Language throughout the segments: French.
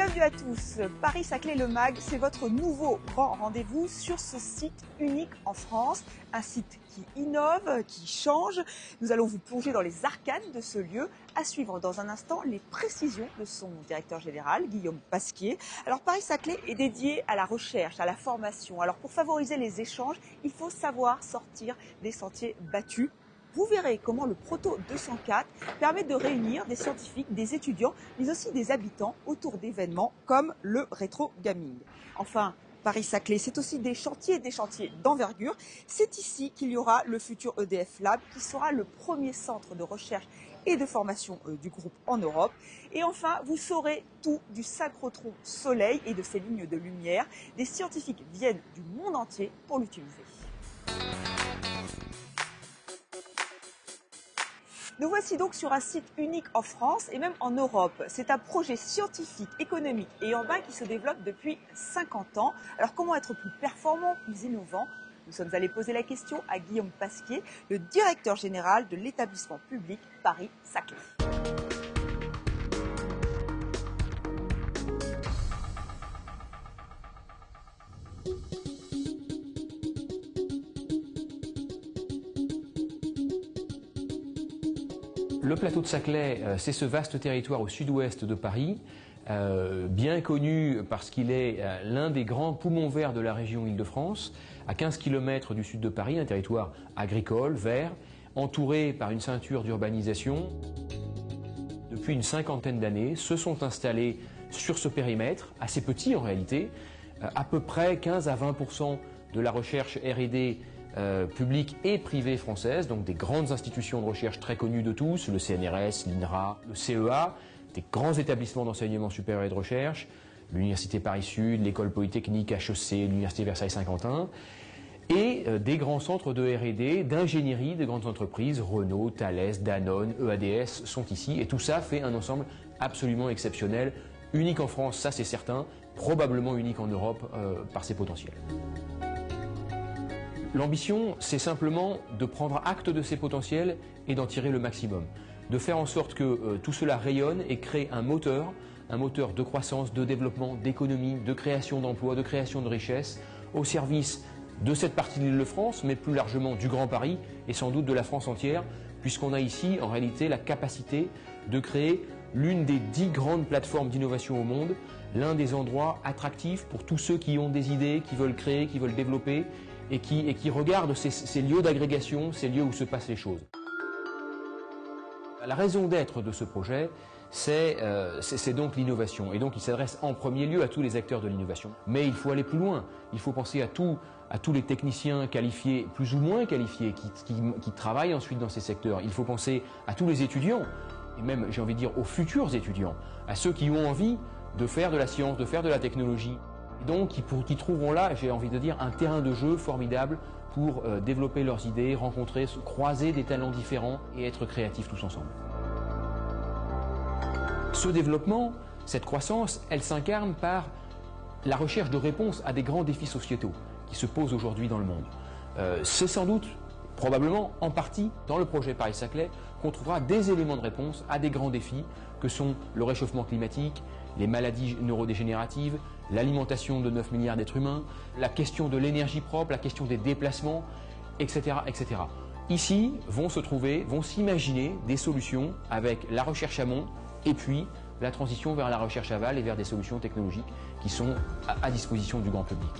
Bienvenue à tous. Paris-Saclay Le Mag, c'est votre nouveau grand rendez-vous sur ce site unique en France. Un site qui innove, qui change. Nous allons vous plonger dans les arcanes de ce lieu. À suivre dans un instant les précisions de son directeur général, Guillaume Pasquier. Alors Paris-Saclay est dédié à la recherche, à la formation. Alors pour favoriser les échanges, il faut savoir sortir des sentiers battus. Vous verrez comment le Proto 204 permet de réunir des scientifiques, des étudiants, mais aussi des habitants autour d'événements comme le rétro gaming. Enfin, Paris-Saclay, c'est aussi des chantiers d'envergure. C'est ici qu'il y aura le futur EDF Lab, qui sera le premier centre de recherche et de formation du groupe en Europe. Et enfin, vous saurez tout du synchrotron Soleil et de ses lignes de lumière. Des scientifiques viennent du monde entier pour l'utiliser. Nous voici donc sur un site unique en France et même en Europe. C'est un projet scientifique, économique et urbain qui se développe depuis 50 ans. Alors comment être plus performant, plus innovant? Nous sommes allés poser la question à Guillaume Pasquier, le directeur général de l'établissement public Paris-Saclay. Le plateau de Saclay, c'est ce vaste territoire au sud-ouest de Paris, bien connu parce qu'il est l'un des grands poumons verts de la région Île-de-France, à 15 km du sud de Paris, un territoire agricole, vert, entouré par une ceinture d'urbanisation. Depuis une cinquantaine d'années, se sont installés sur ce périmètre, assez petit en réalité, à peu près 15 à 20% de la recherche R&D publique et privée française, donc des grandes institutions de recherche très connues de tous, le CNRS, l'INRA, le CEA, des grands établissements d'enseignement supérieur et de recherche, l'Université Paris-Sud, l'École Polytechnique, HEC, l'Université Versailles-Saint-Quentin, et des grands centres de R&D, d'ingénierie de grandes entreprises, Renault, Thales, Danone, EADS sont ici, et tout ça fait un ensemble absolument exceptionnel, unique en France, ça c'est certain, probablement unique en Europe par ses potentiels. L'ambition, c'est simplement de prendre acte de ces potentiels et d'en tirer le maximum. De faire en sorte que tout cela rayonne et crée un moteur de croissance, de développement, d'économie, de création d'emplois, de création de richesses, au service de cette partie de l'Île-de-France, mais plus largement du Grand Paris et sans doute de la France entière, puisqu'on a ici en réalité la capacité de créer l'une des 10 grandes plateformes d'innovation au monde, l'un des endroits attractifs pour tous ceux qui ont des idées, qui veulent créer, qui veulent développer, et qui regardent ces lieux d'agrégation, ces lieux où se passent les choses. La raison d'être de ce projet, c'est donc l'innovation. Et donc il s'adresse en premier lieu à tous les acteurs de l'innovation. Mais il faut aller plus loin. Il faut penser à tous les techniciens qualifiés, plus ou moins qualifiés, qui travaillent ensuite dans ces secteurs. Il faut penser à tous les étudiants, et même, j'ai envie de dire, aux futurs étudiants, à ceux qui ont envie de faire de la science, de faire de la technologie. Donc, qui trouveront là, j'ai envie de dire, un terrain de jeu formidable pour développer leurs idées, rencontrer, croiser des talents différents et être créatifs tous ensemble. Ce développement, cette croissance, elle s'incarne par la recherche de réponses à des grands défis sociétaux qui se posent aujourd'hui dans le monde. C'est sans doute, probablement, en partie, dans le projet Paris-Saclay, qu'on trouvera des éléments de réponse à des grands défis que sont le réchauffement climatique, les maladies neurodégénératives, l'alimentation de 9 milliards d'êtres humains, la question de l'énergie propre, la question des déplacements, etc., etc. Ici vont s'imaginer des solutions avec la recherche amont et puis la transition vers la recherche aval et vers des solutions technologiques qui sont à disposition du grand public.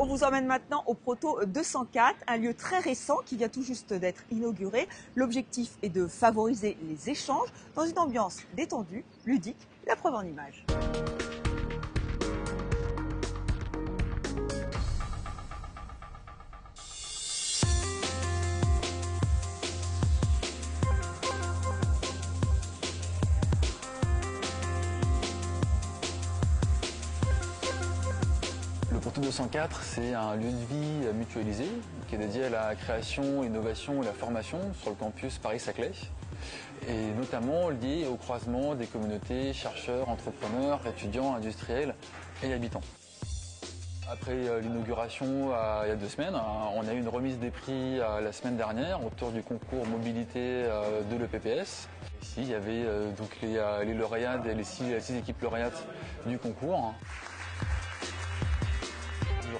On vous emmène maintenant au Proto 204, un lieu très récent qui vient tout juste d'être inauguré. L'objectif est de favoriser les échanges dans une ambiance détendue, ludique, la preuve en images. Le Proto 204, c'est un lieu de vie mutualisé qui est dédié à la création, l'innovation et la formation sur le campus Paris-Saclay, et notamment lié au croisement des communautés chercheurs, entrepreneurs, étudiants, industriels et habitants. Après l'inauguration il y a 2 semaines, on a eu une remise des prix la semaine dernière autour du concours mobilité de l'EPPS. Ici, il y avait donc les lauréats, les 6 équipes lauréates du concours.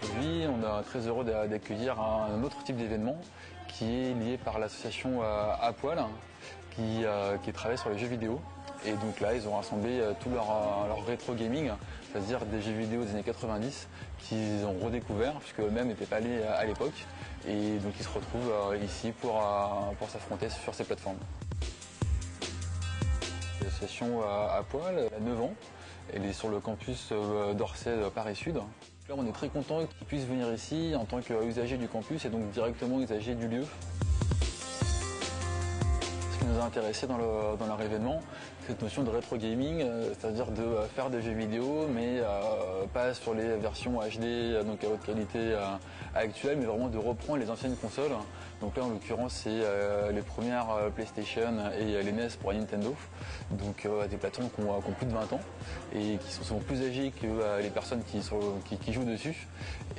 Aujourd'hui, on est très heureux d'accueillir un autre type d'événement qui est lié par l'association À Poil, qui travaille sur les jeux vidéo. Et donc là, ils ont rassemblé tout leur rétro gaming, c'est-à-dire des jeux vidéo des années 90 qu'ils ont redécouvert, puisque eux-mêmes n'étaient pas allés à l'époque. Et donc ils se retrouvent ici pour s'affronter sur ces plateformes. L'association À Poil a 9 ans. Elle est sur le campus d'Orsay Paris-Sud. Là, on est très content qu'ils puissent venir ici en tant qu'usagers du campus et donc directement usagers du lieu. Ce qui nous a intéressé dans leur événement, cette notion de rétro gaming, c'est-à-dire de faire des jeux vidéo, mais pas sur les versions HD, donc à haute qualité actuelle, mais vraiment de reprendre les anciennes consoles. Donc là, en l'occurrence, c'est les premières PlayStation et les NES pour Nintendo, donc des plateformes qui ont plus de 20 ans et qui sont souvent plus âgées que les personnes qui jouent dessus.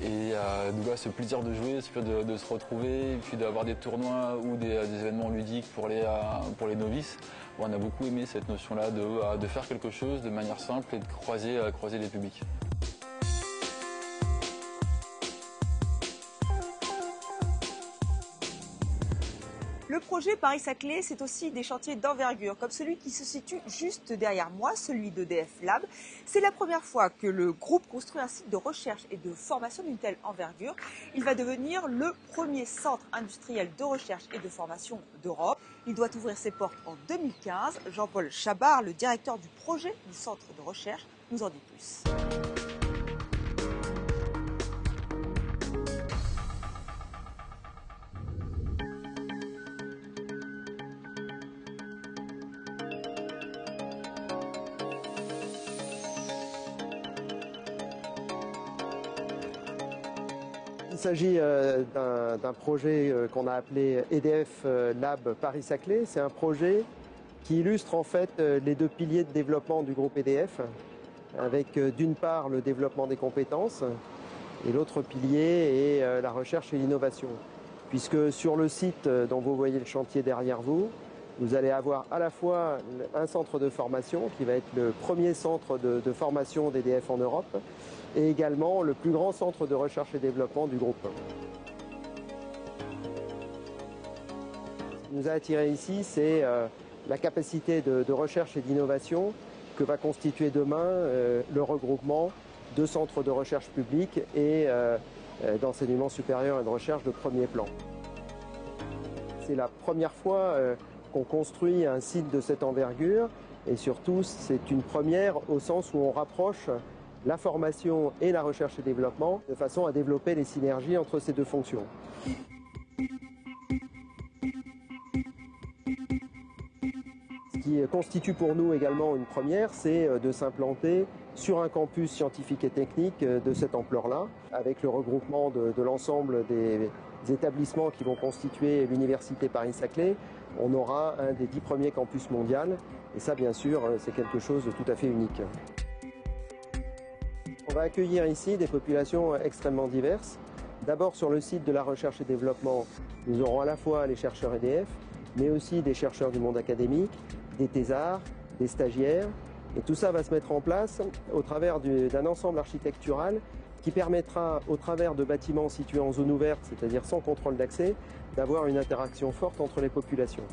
Et donc là, ce plaisir de jouer, ce plaisir de se retrouver, et puis d'avoir des tournois ou des événements ludiques pour les novices. On a beaucoup aimé cette notion-là de faire quelque chose de manière simple et de croiser les publics. Le projet Paris-Saclay, c'est aussi des chantiers d'envergure, comme celui qui se situe juste derrière moi, celui d'EDF Lab. C'est la première fois que le groupe construit un site de recherche et de formation d'une telle envergure. Il va devenir le premier centre industriel de recherche et de formation d'Europe. Il doit ouvrir ses portes en 2015. Jean-Paul Chabard, le directeur du projet du centre de recherche, nous en dit plus. Il s'agit d'un projet qu'on a appelé EDF Lab Paris-Saclay. C'est un projet qui illustre en fait les 2 piliers de développement du groupe EDF, avec d'une part le développement des compétences et l'autre pilier est la recherche et l'innovation. Puisque sur le site dont vous voyez le chantier derrière vous, vous allez avoir à la fois un centre de formation qui va être le premier centre de formation d'EDF en Europe et également le plus grand centre de recherche et développement du groupe. Ce qui nous a attirés ici, c'est la capacité de recherche et d'innovation que va constituer demain le regroupement de centres de recherche publics et d'enseignement supérieur et de recherche de premier plan. C'est la première fois qu'on construit un site de cette envergure et surtout c'est une première au sens où on rapproche la formation et la recherche et développement de façon à développer les synergies entre ces 2 fonctions. Ce qui constitue pour nous également une première, c'est de s'implanter sur un campus scientifique et technique de cette ampleur-là, avec le regroupement de l'ensemble des établissements qui vont constituer l'université Paris-Saclay. On aura un des 10 premiers campus mondiaux et ça, bien sûr, c'est quelque chose de tout à fait unique. On va accueillir ici des populations extrêmement diverses. D'abord, sur le site de la recherche et développement, nous aurons à la fois les chercheurs EDF, mais aussi des chercheurs du monde académique, des thésards, des stagiaires. Et tout ça va se mettre en place au travers d'un ensemble architectural qui permettra, au travers de bâtiments situés en zone ouverte, c'est-à-dire sans contrôle d'accès, d'avoir une interaction forte entre les populations.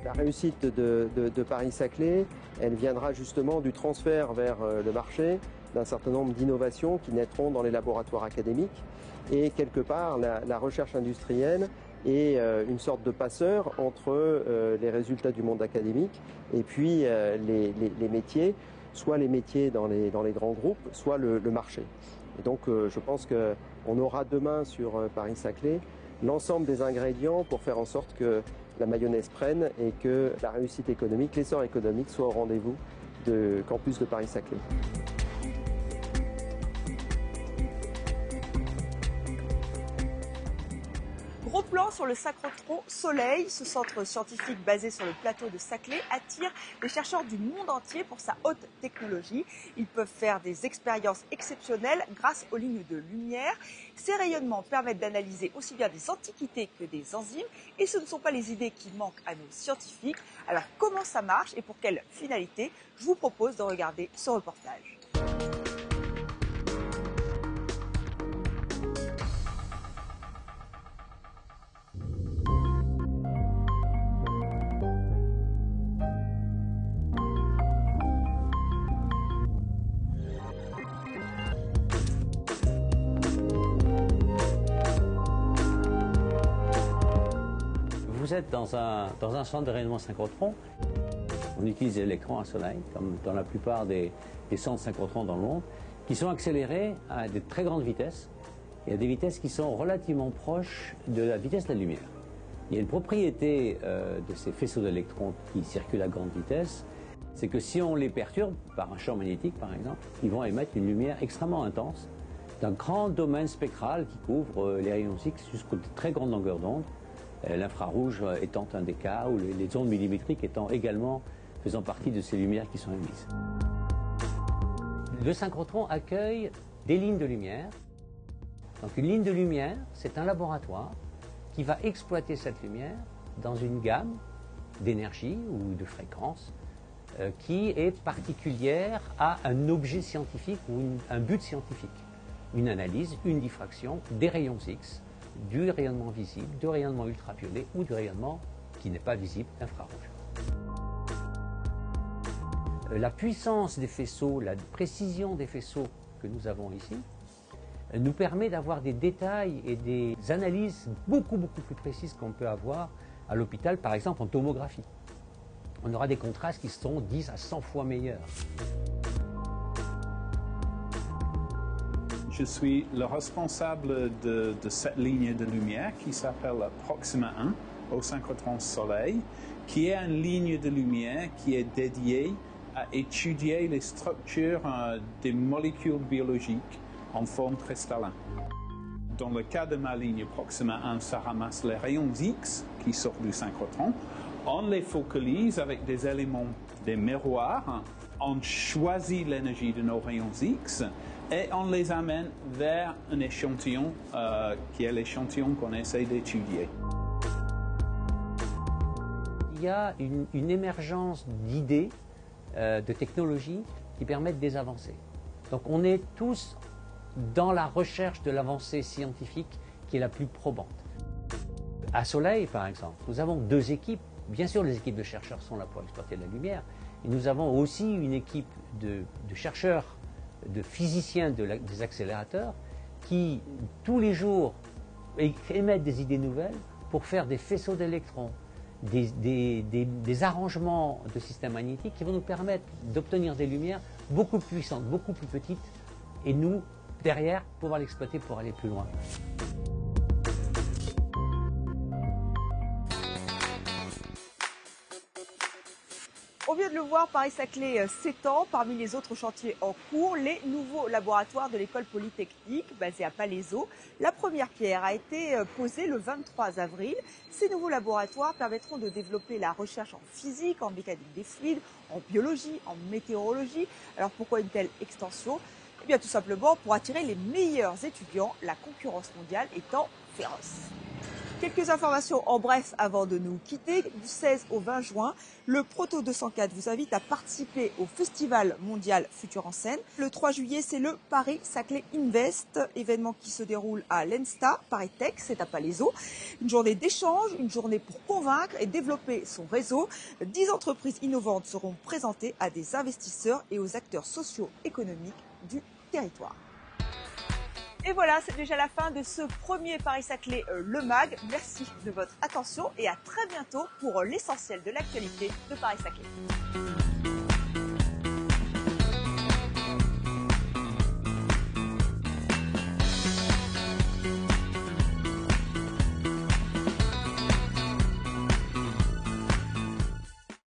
La réussite de Paris-Saclay, elle viendra justement du transfert vers le marché d'un certain nombre d'innovations qui naîtront dans les laboratoires académiques. Et quelque part, la recherche industrielle est une sorte de passeur entre les résultats du monde académique et puis les métiers, soit les métiers dans les grands groupes, soit le marché. Et donc je pense qu'on aura demain sur Paris-Saclay l'ensemble des ingrédients pour faire en sorte que la mayonnaise prenne et que la réussite économique, l'essor économique soit au rendez-vous du campus de Paris-Saclay. Gros plan sur le Synchrotron Soleil. Ce centre scientifique basé sur le plateau de Saclay attire les chercheurs du monde entier pour sa haute technologie. Ils peuvent faire des expériences exceptionnelles grâce aux lignes de lumière. Ces rayonnements permettent d'analyser aussi bien des antiquités que des enzymes. Et ce ne sont pas les idées qui manquent à nos scientifiques. Alors comment ça marche et pour quelle finalité? Je vous propose de regarder ce reportage. Vous êtes dans un centre de rayonnement synchrotron. On utilise l'électron à soleil, comme dans la plupart des centres synchrotrons dans le monde, qui sont accélérés à de très grandes vitesses et à des vitesses qui sont relativement proches de la vitesse de la lumière. Il y a une propriété de ces faisceaux d'électrons qui circulent à grande vitesse, c'est que si on les perturbe par un champ magnétique par exemple, ils vont émettre une lumière extrêmement intense d'un grand domaine spectral qui couvre les rayons X jusqu'aux très grandes longueurs d'onde. L'infrarouge étant un des cas, ou les ondes millimétriques étant également faisant partie de ces lumières qui sont émises. Le synchrotron accueille des lignes de lumière. Donc une ligne de lumière, c'est un laboratoire qui va exploiter cette lumière dans une gamme d'énergie ou de fréquences qui est particulière à un objet scientifique ou un but scientifique. Une analyse, une diffraction des rayons X, du rayonnement visible, du rayonnement ultraviolet ou du rayonnement qui n'est pas visible, infrarouge. La puissance des faisceaux, la précision des faisceaux que nous avons ici nous permet d'avoir des détails et des analyses beaucoup plus précises qu'on peut avoir à l'hôpital, par exemple en tomographie. On aura des contrastes qui sont 10 à 100 fois meilleurs. Je suis le responsable de cette ligne de lumière qui s'appelle Proxima 1 au synchrotron Soleil, qui est une ligne de lumière qui est dédiée à étudier les structures des molécules biologiques en forme cristalline. Dans le cas de ma ligne Proxima 1, ça ramasse les rayons X qui sortent du synchrotron. On les focalise avec des éléments, des miroirs. On choisit l'énergie de nos rayons X et on les amène vers un échantillon qui est l'échantillon qu'on essaie d'étudier. Il y a une émergence d'idées, de technologies qui permettent des avancées. Donc on est tous dans la recherche de l'avancée scientifique qui est la plus probante. À Soleil, par exemple, nous avons deux équipes. Bien sûr, les équipes de chercheurs sont là pour exploiter la lumière, mais nous avons aussi une équipe de chercheurs, de physiciens des accélérateurs qui, tous les jours, émettent des idées nouvelles pour faire des faisceaux d'électrons, des arrangements de systèmes magnétiques qui vont nous permettre d'obtenir des lumières beaucoup plus puissantes, beaucoup plus petites, et nous, derrière, pouvoir l'exploiter pour aller plus loin. On vient de le voir, Paris-Saclay s'étend. Parmi les autres chantiers en cours, les nouveaux laboratoires de l'école polytechnique basée à Palaiseau. La première pierre a été posée le 23 avril. Ces nouveaux laboratoires permettront de développer la recherche en physique, en mécanique des fluides, en biologie, en météorologie. Alors pourquoi une telle extension? Eh bien tout simplement pour attirer les meilleurs étudiants, la concurrence mondiale étant féroce. Quelques informations en bref avant de nous quitter. Du 16 au 20 juin, le Proto 204 vous invite à participer au Festival mondial Futur en scène. Le 3 juillet, c'est le Paris-Saclay Invest, événement qui se déroule à l'ENSTA, Paris Tech, c'est à Palaiseau. Une journée d'échange, une journée pour convaincre et développer son réseau. 10 entreprises innovantes seront présentées à des investisseurs et aux acteurs socio-économiques du territoire. Et voilà, c'est déjà la fin de ce premier Paris-Saclay Le Mag. Merci de votre attention et à très bientôt pour l'essentiel de l'actualité de Paris-Saclay.